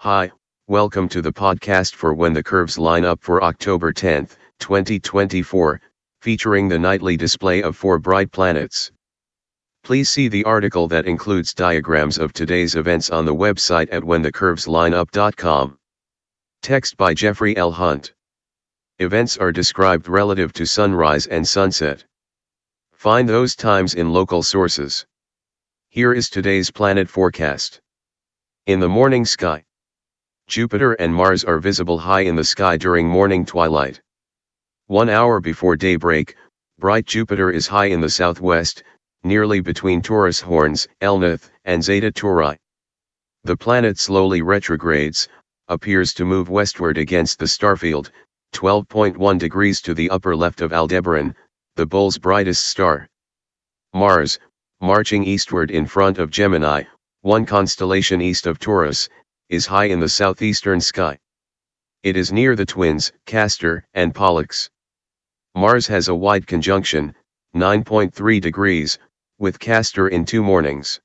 Hi, welcome to the podcast for When the Curves Line Up for October 10th, 2024, featuring the nightly display of 4 bright planets. Please see the article that includes diagrams of today's events on the website at whenthecurveslineup.com. Text by Jeffrey L. Hunt. Events are described relative to sunrise and sunset. Find those times in local sources. Here is today's planet forecast. In the morning sky, Jupiter and Mars are visible high in the sky during morning twilight. 1 hour before daybreak, bright Jupiter is high in the southwest, nearly between Taurus horns, Elnath, and Zeta Tauri. The planet slowly retrogrades, appears to move westward against the starfield, 12.1 degrees to the upper left of Aldebaran, the bull's brightest star. Mars, marching eastward in front of Gemini, 1 constellation east of Taurus, is high in the southeastern sky. It is near the twins, Castor and Pollux. Mars has a wide conjunction, 9.3 degrees, with Castor in 2 mornings.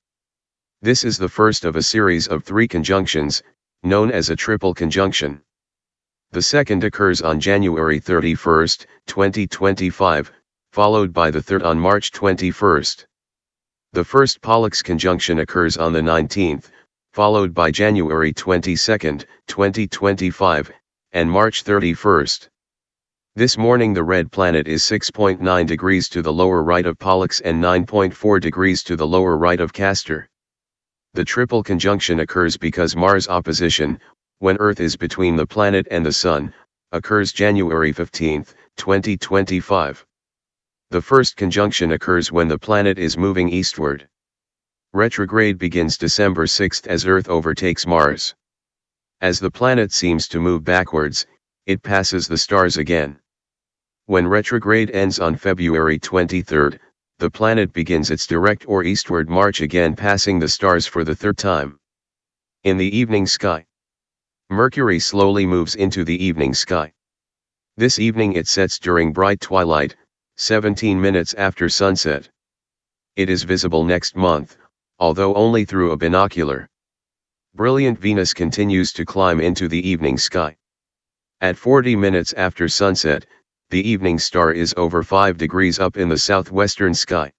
This is the first of a series of 3 conjunctions, known as a triple conjunction. The second occurs on January 31, 2025, followed by the third on March 21. The first Pollux conjunction occurs on the 19th, followed by January 22, 2025, and March 31. This morning the red planet is 6.9 degrees to the lower right of Pollux and 9.4 degrees to the lower right of Castor. The triple conjunction occurs because Mars opposition, when Earth is between the planet and the Sun, occurs January 15, 2025. The first conjunction occurs when the planet is moving eastward. Retrograde begins December 6 as Earth overtakes Mars. As the planet seems to move backwards, it passes the stars again. When retrograde ends on February 23, the planet begins its direct or eastward march again, passing the stars for the 3rd time. In the evening sky, Mercury slowly moves into the evening sky. This evening it sets during bright twilight, 17 minutes after sunset. It is visible next month, although only through a binocular. Brilliant Venus continues to climb into the evening sky. At 40 minutes after sunset, the evening star is over 5 degrees up in the southwestern sky.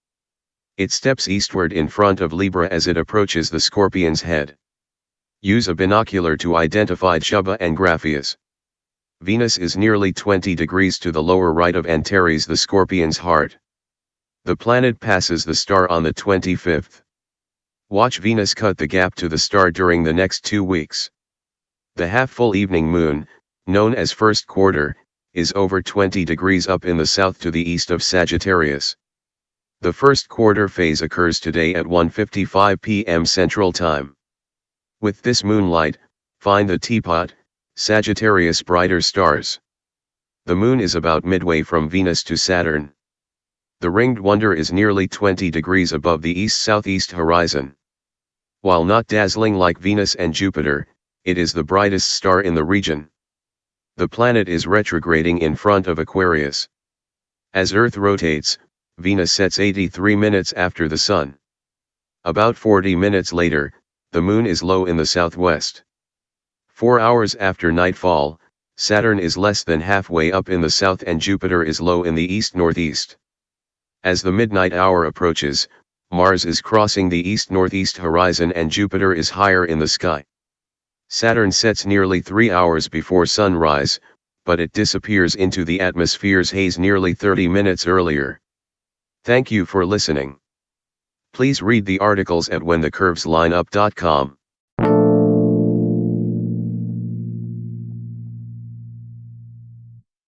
It steps eastward in front of Libra as it approaches the Scorpion's head. Use a binocular to identify Chuba and Grapheus. Venus is nearly 20 degrees to the lower right of Antares, the Scorpion's heart. The planet passes the star on the 25th. Watch Venus cut the gap to the star during the next 2 weeks. The half-full evening moon, known as first quarter, is over 20 degrees up in the south to the east of Sagittarius. The first quarter phase occurs today at 1:55 p.m. Central Time. With this moonlight, find the teapot, Sagittarius brighter stars. The moon is about midway from Venus to Saturn. The ringed wonder is nearly 20 degrees above the east-southeast horizon. While not dazzling like Venus and Jupiter, it is the brightest star in the region. The planet is retrograding in front of Aquarius. As Earth rotates, Venus sets 83 minutes after the Sun. About 40 minutes later, the moon is low in the southwest. 4 hours after nightfall, Saturn is less than halfway up in the south and Jupiter is low in the east-northeast. As the midnight hour approaches, Mars is crossing the east-northeast horizon and Jupiter is higher in the sky. Saturn sets nearly 3 hours before sunrise, but it disappears into the atmosphere's haze nearly 30 minutes earlier. Thank you for listening. Please read the articles at whenthecurveslineup.com.